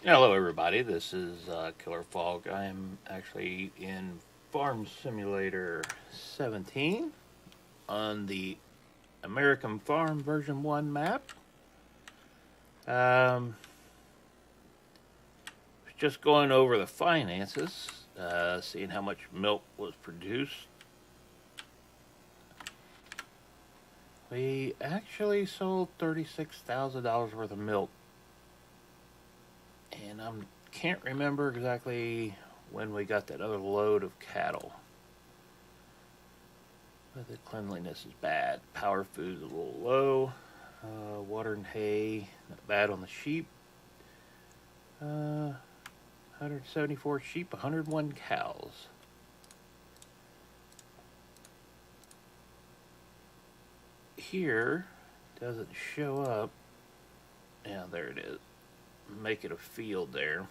Hello, everybody. This is Killer Fog. I am actually in Farm Simulator 17 on the American Farm version 1 map. Um, just going over the finances, seeing how much milk was produced. We actually sold $36,000 worth of milk, and I can't remember exactly when we got that other load of cattle. But the cleanliness is bad. Power food's a little low. Water and hay, not bad on the sheep. 174 sheep, 101 cows. Here doesn't show up. Yeah, there it is. Make it a field there.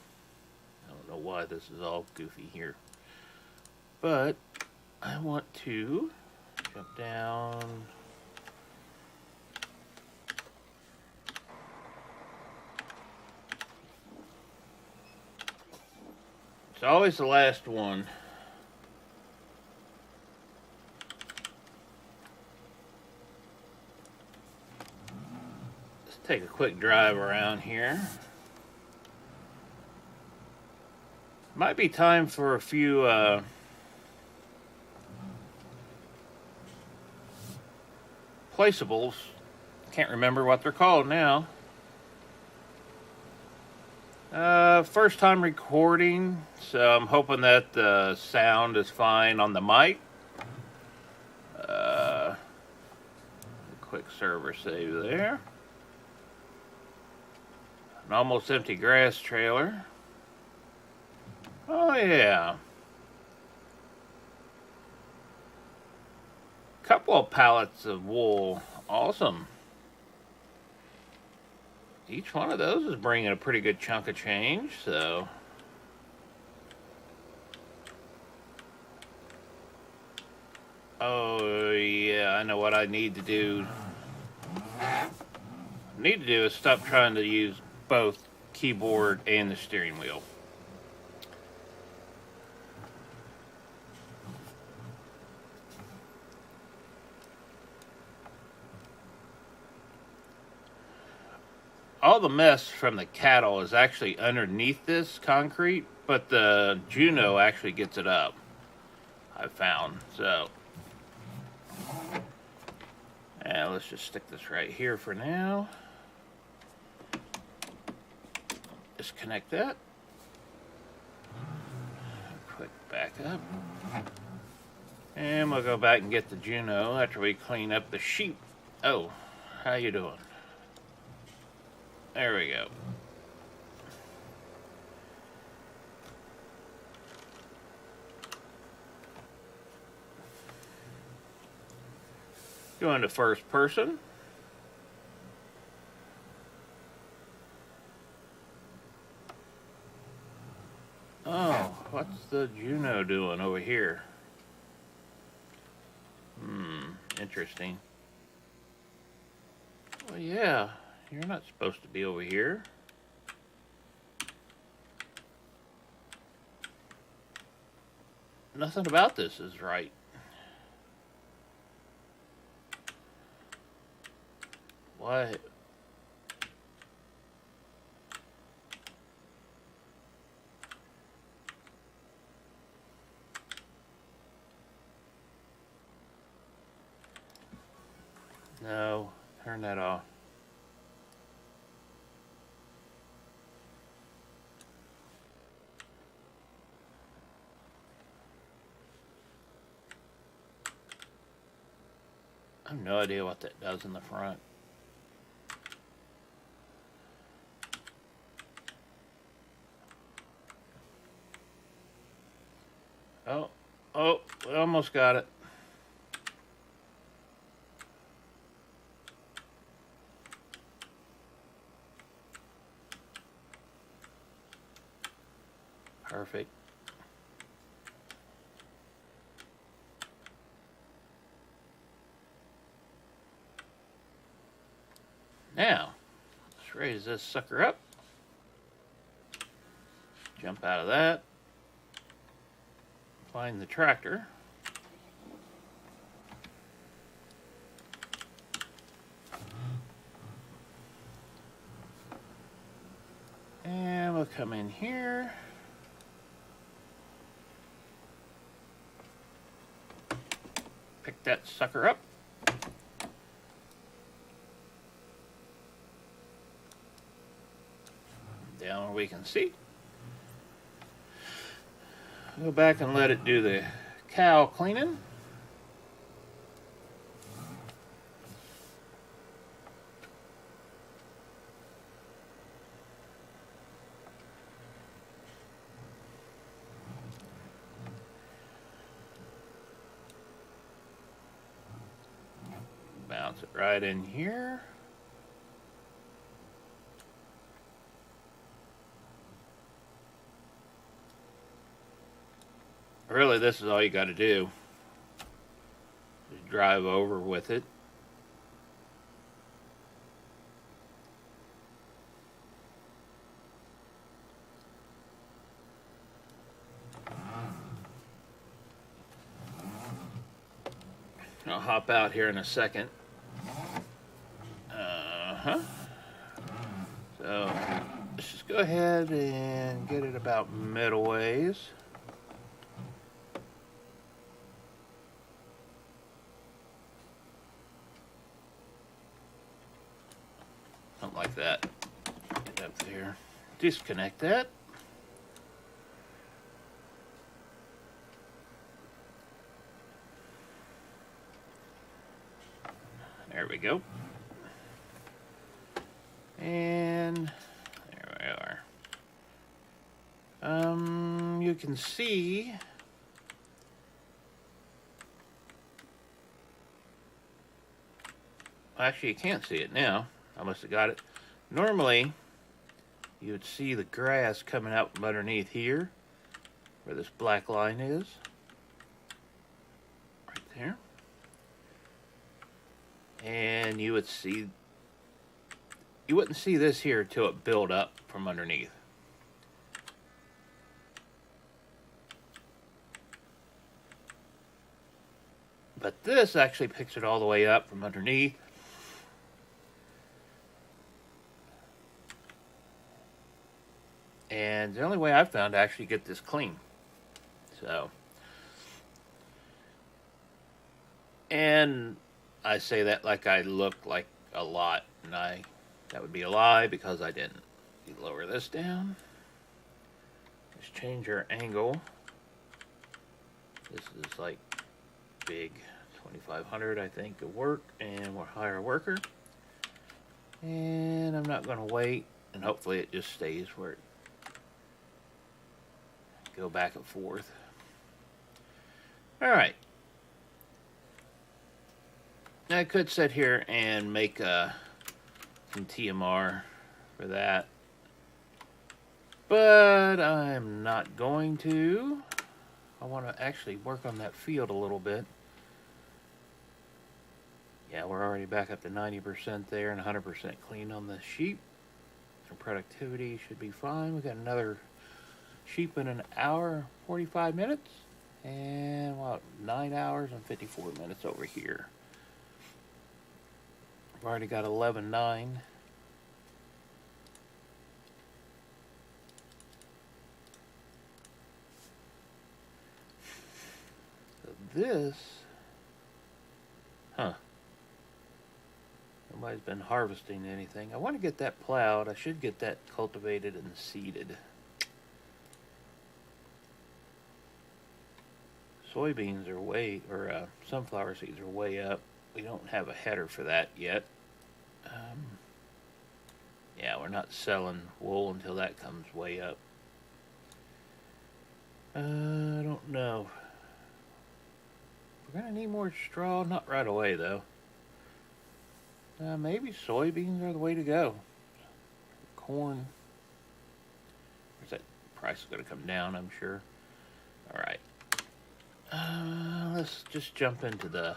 I don't know why this is all goofy here. But I want to jump down. It's always the last one. Let's take a quick drive around here. Might be time for a few placeables. Can't remember what they're called now. First time recording, so I'm hoping that the sound is fine on the mic. Quick server save there. An almost empty grass trailer. Oh yeah. Couple of pallets of wool. Awesome. Each one of those is bringing a pretty good chunk of change, so. Oh, yeah, I know what I need to do. Is stop trying to use both keyboard and the steering wheel. All the mess from the cattle is actually underneath this concrete, but the Juno actually gets it up, I found. So, and let's just stick this right here for now. Disconnect that. Quick back up. And we'll go back and get the Juno after we clean up the sheep. Oh, how you doing? There we go. Going to first person. Oh, what's the Juno doing over here? Interesting. Well, yeah, you're not supposed to be over here. Nothing about this is right. Why? No, turn that off. I have no idea what that does in the front. Oh, we almost got it. Perfect. Now, let's raise this sucker up. Jump out of that. Find the tractor. And we'll come in here. Pick that sucker up. Down where we can see. Go back and let it do the cow cleaning. Bounce it right in here. Really, this is all you got to do. Just drive over with it. I'll hop out here in a second. So let's just go ahead and get it about middle ways. Something like that. Get up there. Disconnect that. There we go. And there we are. You can see actually you can't see it now. I must have got it. Normally you would see the grass coming out from underneath here where this black line is. Right there. And you wouldn't see this here till it built up from underneath. But this actually picks it all the way up from underneath. And the only way I've found to actually get this clean. So, and I say that like I look like a lot, and that would be a lie because I didn't. You lower this down. Just change our angle. This is like big 2500, I think, to work, and we'll hire a worker. And I'm not going to wait, and hopefully it just stays where it go back and forth. All right. Now I could sit here and make some TMR for that, but I'm not going to. I want to actually work on that field a little bit. Yeah, we're already back up to 90% there and 100% clean on the sheep. Our productivity should be fine. We got another sheep in an hour, 45 minutes, and what, 9 hours and 54 minutes over here. I've already got 11.9. So this, nobody's been harvesting anything. I want to get that plowed. I should get that cultivated and seeded. Soybeans are way, or sunflower seeds are way up. We don't have a header for that yet. Yeah, we're not selling wool until that comes way up. I don't know. We're going to need more straw. Not right away, though. Maybe soybeans are the way to go. Corn. That price is going to come down, I'm sure. All right. Let's just jump into the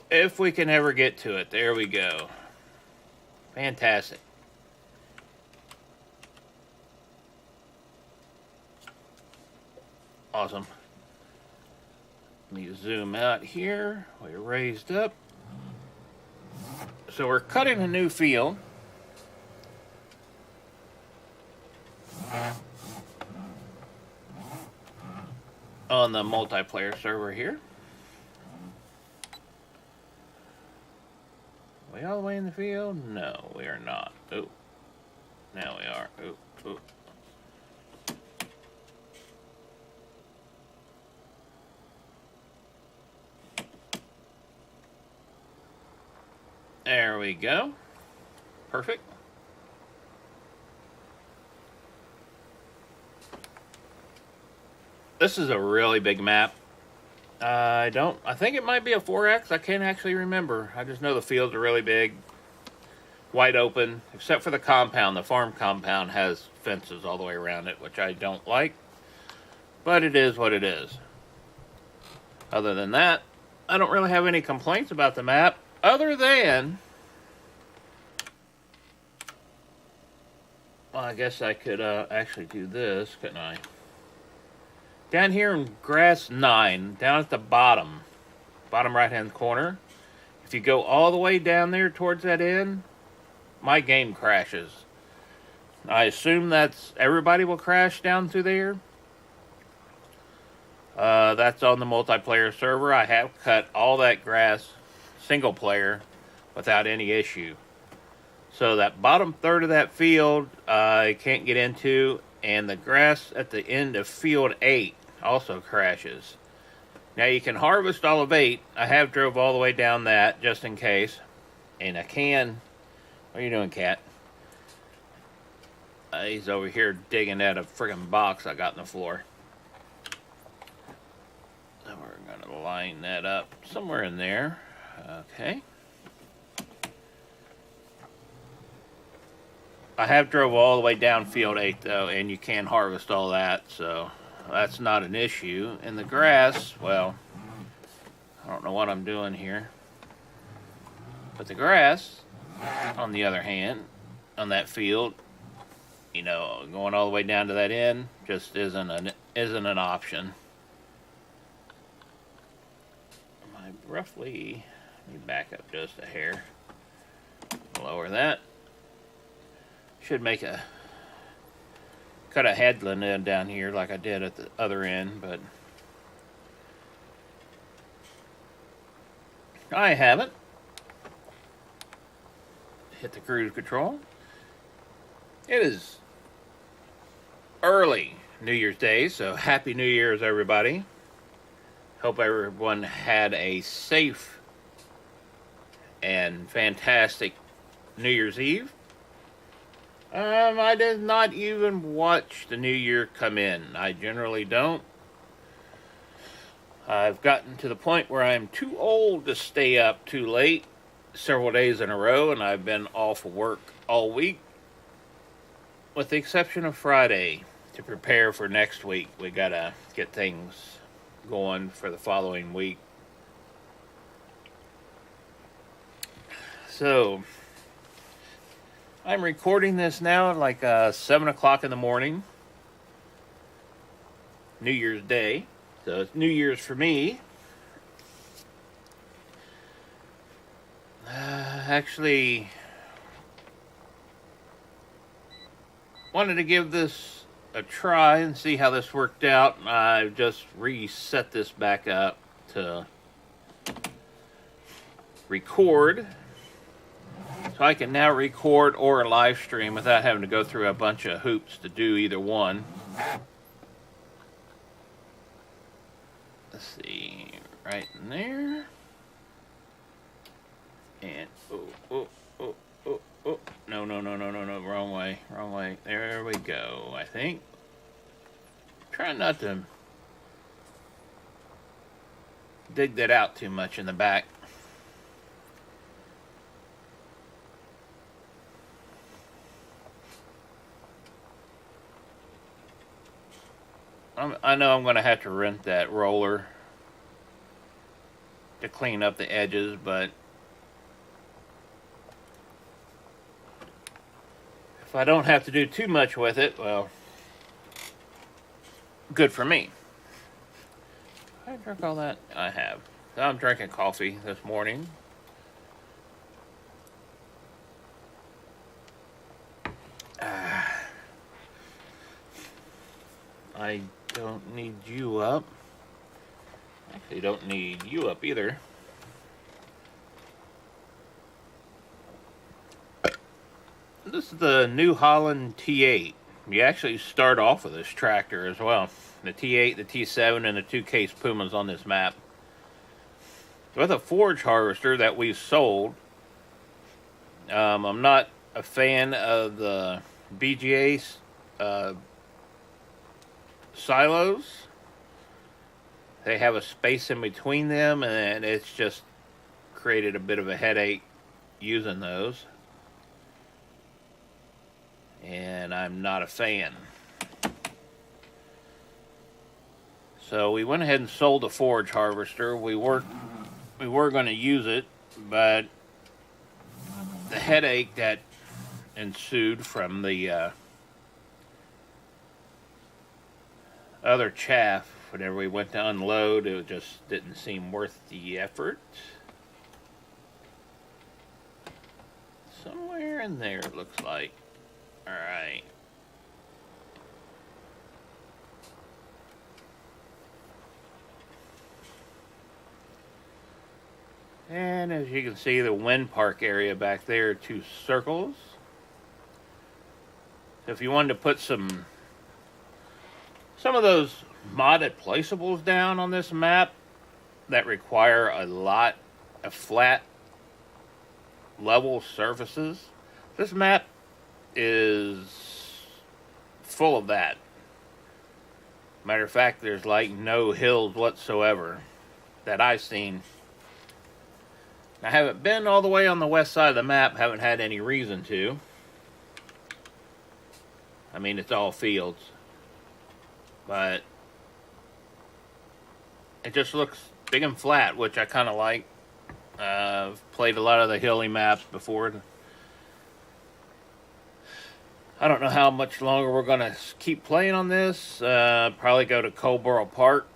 if we can ever get to it. There we go. Fantastic. Awesome. Let me zoom out here. We're raised up. So we're cutting a new field. On the multiplayer server here. Are we all the way in the field? No, we are not. Oh, now we are. Oh, oh. There we go. Perfect. This is a really big map. I think it might be a 4X. I can't actually remember. I just know the fields are really big. Wide open, except for the compound. The farm compound has fences all the way around it, which I don't like. But it is what it is. Other than that, I don't really have any complaints about the map. Other than... well, I guess I could actually do this, couldn't I? Down here in grass 9, down at the bottom right hand corner, if you go all the way down there towards that end, my game crashes. I assume that's everybody will crash down through there. That's on the multiplayer server. I have cut all that grass single player without any issue. So that bottom third of that field I can't get into, and the grass at the end of field 8 also crashes. Now you can harvest all of 8. I have drove all the way down that just in case. And I can... what are you doing, cat? He's over here digging at a friggin' box I got in the floor. So we're going to line that up somewhere in there. Okay. I have drove all the way down field 8 though, and you can harvest all that, so that's not an issue. And the grass, well, I don't know what I'm doing here. But the grass, on the other hand, on that field, you know, going all the way down to that end just isn't an option. I roughly, let me back up just a hair. Lower that. Should make a cut a headland in down here like I did at the other end, but I haven't. Hit the cruise control. It is early New Year's Day, so Happy New Year's, everybody. Hope everyone had a safe and fantastic New Year's Eve. I did not even watch the New Year come in. I generally don't. I've gotten to the point where I'm too old to stay up too late several days in a row, and I've been off of work all week, with the exception of Friday, to prepare for next week. We gotta get things going for the following week. So... I'm recording this now at like 7 o'clock in the morning. New Year's Day. So it's New Year's for me. Actually, wanted to give this a try and see how this worked out. I've just reset this back up to record. So I can now record or live stream without having to go through a bunch of hoops to do either one. Let's see, right in there. And, oh, no, wrong way. There we go, I think. Try not to dig that out too much in the back. I know I'm going to have to rent that roller to clean up the edges, but if I don't have to do too much with it, well, good for me. I drink all that? I have. I'm drinking coffee this morning. I don't need you up. Actually, don't need you up either. This is the New Holland T8. You actually start off with this tractor as well. The T8, the T7, and the two Case Pumas on this map. With a forage harvester that we've sold, I'm not a fan of the BGA silos. They have a space in between them, and it's just created a bit of a headache using those. And I'm not a fan. So we went ahead and sold the forage harvester. We were going to use it, but the headache that ensued from the other chaff whenever we went to unload, it just didn't seem worth the effort. Somewhere in there, it looks like. All right. And as you can see, the wind park area back there, 2 circles. So if you wanted to put some of those modded placeables down on this map that require a lot of flat, level surfaces, this map is full of that. Matter of fact, there's like no hills whatsoever that I've seen. I haven't been all the way on the west side of the map, haven't had any reason to. I mean, it's all fields. But it just looks big and flat, which I kind of like. I've played a lot of the hilly maps before. I don't know how much longer we're going to keep playing on this. Probably go to Coldborough Park,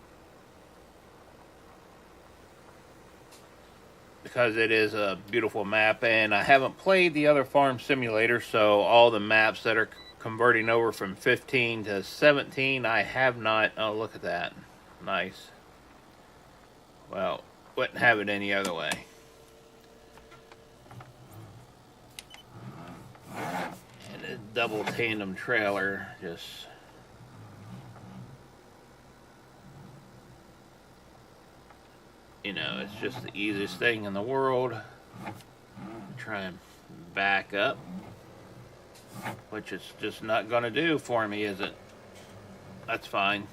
because it is a beautiful map, and I haven't played the other farm simulator, so all the maps that are converting over from 15 to 17, I have not. Oh, look at that. Nice. Well, wouldn't have it any other way. And a double tandem trailer just... You know, it's just the easiest thing in the world. Try and back up, which it's just not going to do for me, is it? That's fine.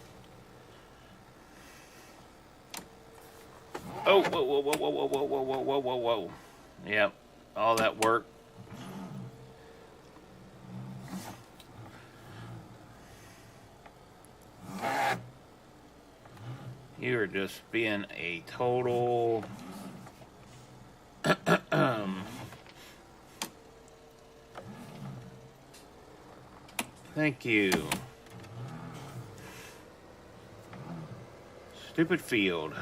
Oh, whoa, whoa, whoa, whoa, whoa, whoa, whoa, whoa, whoa, whoa. Yep, all that work. You're just being a total... Thank you. Stupid field.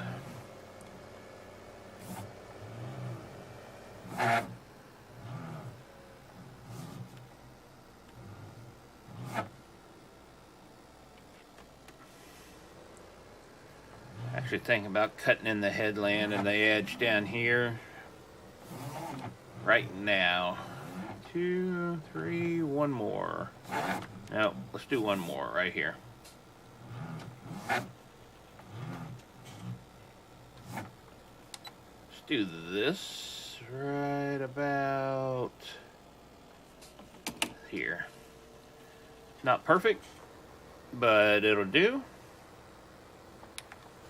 Actually thinking about cutting in the headland and the edge down here right now. 2, 3, one more. No, let's do one more right here. Let's do this right about here. Not perfect, but it'll do.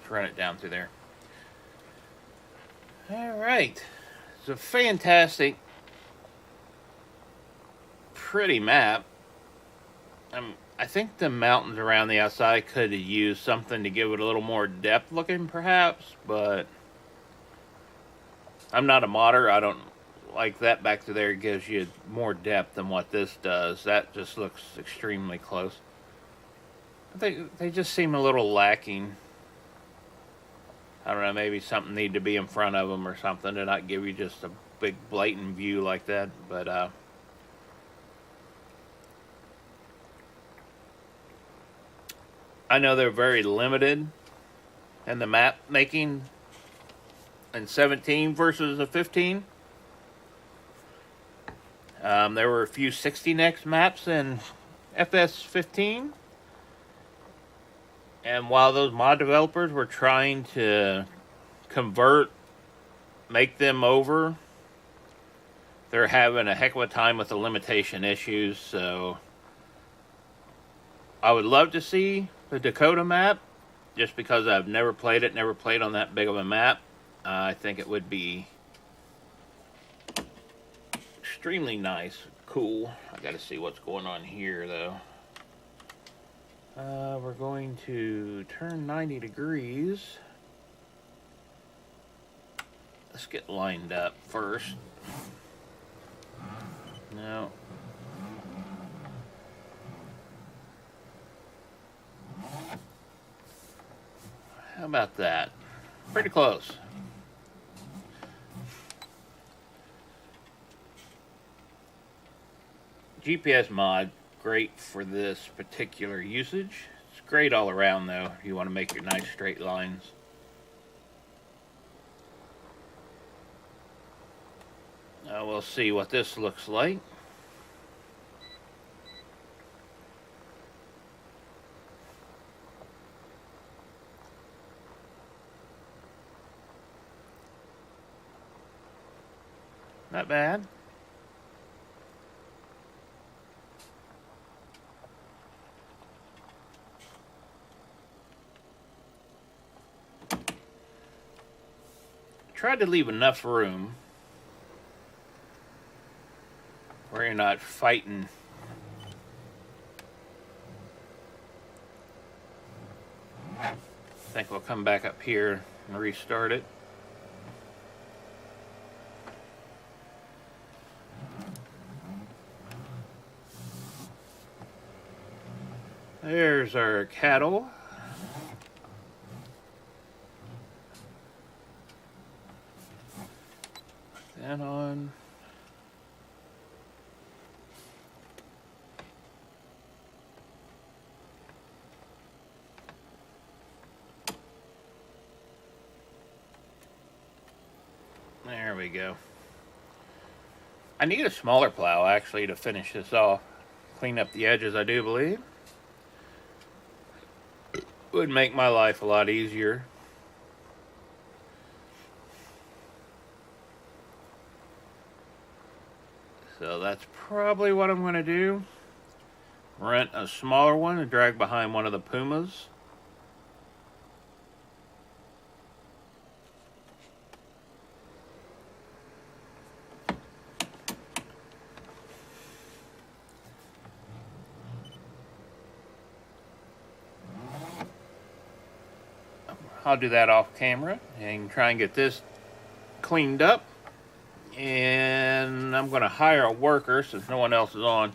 Let's run it down through there. All right. It's a fantastic, pretty map. I think the mountains around the outside could have used something to give it a little more depth looking, perhaps, but I'm not a modder. I don't like that back to there gives you more depth than what this does. That just looks extremely close. They just seem a little lacking. I don't know, maybe something need to be in front of them or something to not give you just a big blatant view like that. But I know they're very limited in the map making in 17 versus a 15. There were a few 60nex maps in FS15. And while those mod developers were trying to make them over, they're having a heck of a time with the limitation issues. So I would love to see the Dakota map, just because I've never played on that big of a map. I think it would be extremely nice, cool. I gotta see what's going on here though. We're going to turn 90 degrees. Let's get lined up first. No. How about that? Pretty close. GPS mod, great for this particular usage. It's great all around though, if you want to make your nice straight lines. We'll see what this looks like. Not bad. Tried to leave enough room where you're not fighting. I think we'll come back up here and restart it. There's our cattle. That on. There we go. I need a smaller plow actually to finish this off. Clean up the edges, I do believe. Would make my life a lot easier. So that's probably what I'm going to do. Rent a smaller one and drag behind one of the Pumas. I'll do that off camera and try and get this cleaned up. And I'm going to hire a worker since no one else is on.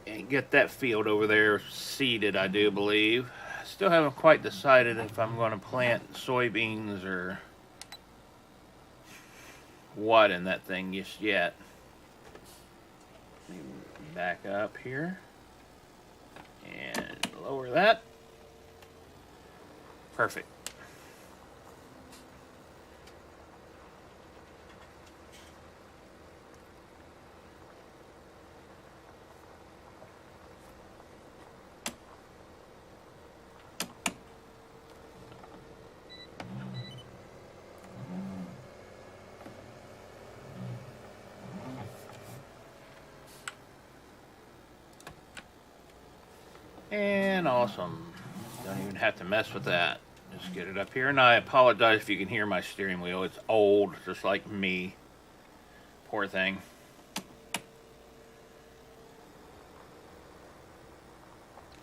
And get that field over there seeded, I do believe. Still haven't quite decided if I'm going to plant soybeans or what in that thing just yet. Back up here. And lower that. Perfect. And awesome. Don't even have to mess with that. Just get it up here. And I apologize if you can hear my steering wheel. It's old, just like me. Poor thing.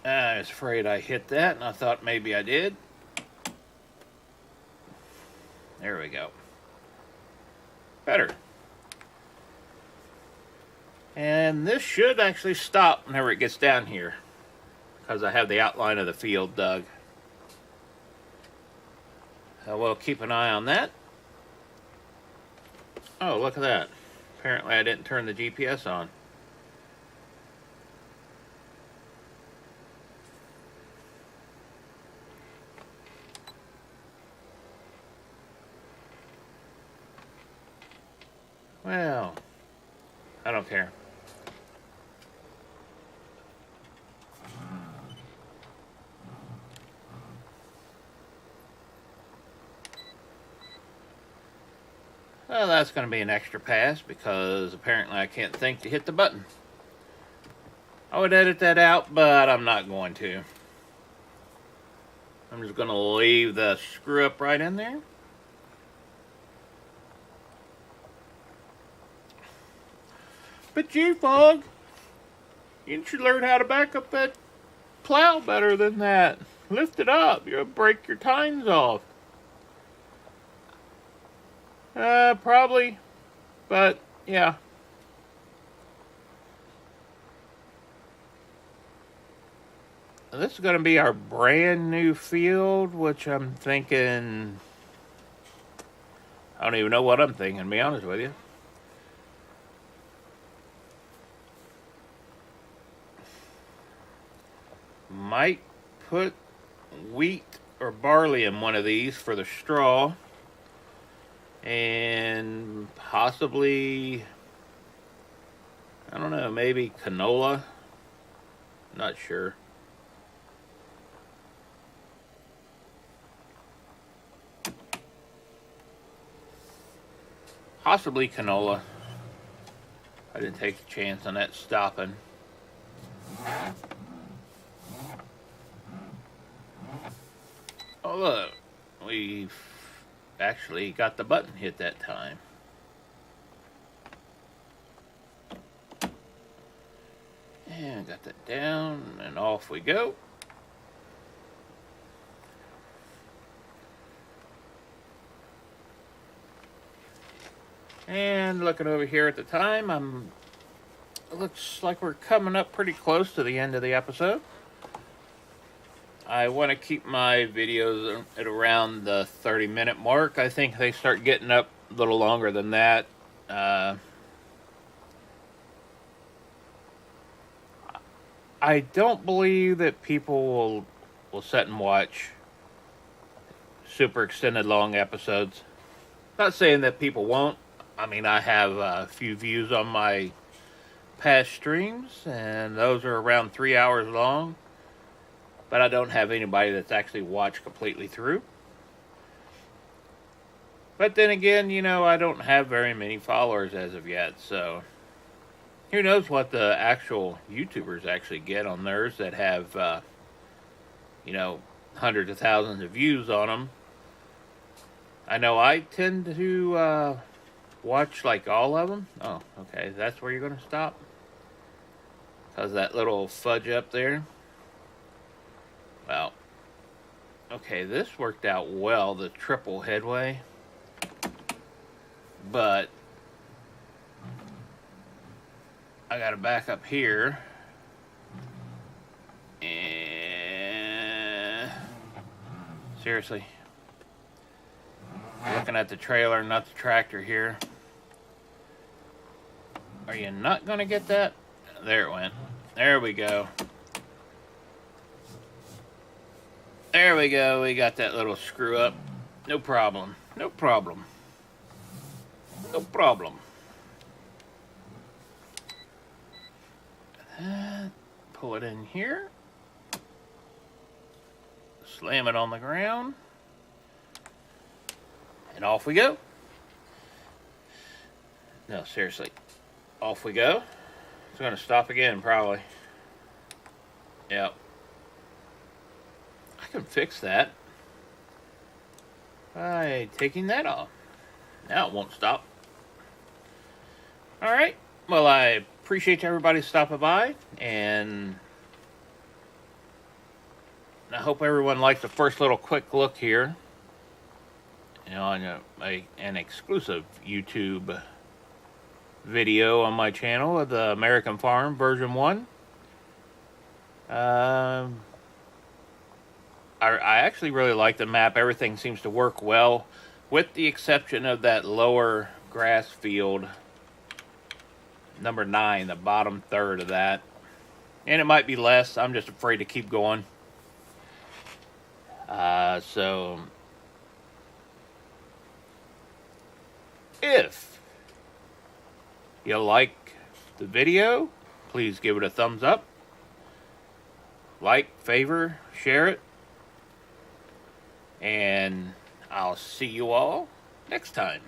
I was afraid I hit that, and I thought maybe I did. There we go. better. And this should actually stop whenever it gets down here, because I have the outline of the field dug. I will keep an eye on that. Oh, look at that. Apparently I didn't turn the GPS on. Well, I don't care. Well, that's going to be an extra pass because apparently I can't think to hit the button. I would edit that out, but I'm not going to. I'm just going to leave the screw up right in there. But gee, Fog, you should learn how to back up that plow better than that. Lift it up. You'll break your tines off. Probably. But, yeah. This is going to be our brand new field, which I'm thinking... I don't even know what I'm thinking, to be honest with you. Might put wheat or barley in one of these for the straw. And possibly, I don't know, maybe canola. Not sure. Possibly canola. I didn't take a chance on that stopping. Oh look, we've actually got the button hit that time. And got that down, and off we go. And looking over here at the time, it looks like we're coming up pretty close to the end of the episode. I want to keep my videos at around the 30-minute mark. I think they start getting up a little longer than that. I don't believe that people will sit and watch super extended long episodes. Not saying that people won't. I mean, I have a few views on my past streams, and those are around 3 hours long. But I don't have anybody that's actually watched completely through. But then again, you know, I don't have very many followers as of yet, so who knows what the actual YouTubers actually get on theirs that have, you know, hundreds of thousands of views on them. I know I tend to watch like all of them. Oh, okay, that's where you're going to stop? Because that little fudge up there. Well, okay, this worked out well, the triple headway, but I gotta back up here, and seriously, looking at the trailer, not the tractor here. Are you not gonna get that? There it went. There we go. There we go, we got that little screw up. No problem, no problem. No problem. Pull it in here. Slam it on the ground. And off we go. No, seriously. Off we go. It's going to stop again, probably. Yep. I can fix that by taking that off. Now it won't stop. Alright. Well, I appreciate everybody stopping by, and I hope everyone liked the first little quick look here on an exclusive YouTube video on my channel of the American Farm version 1. I actually really like the map. Everything seems to work well, with the exception of that lower grass field, number 9, the bottom third of that. And it might be less. I'm just afraid to keep going. So if you like the video, please give it a thumbs up. Like, favor, share it. And I'll see you all next time.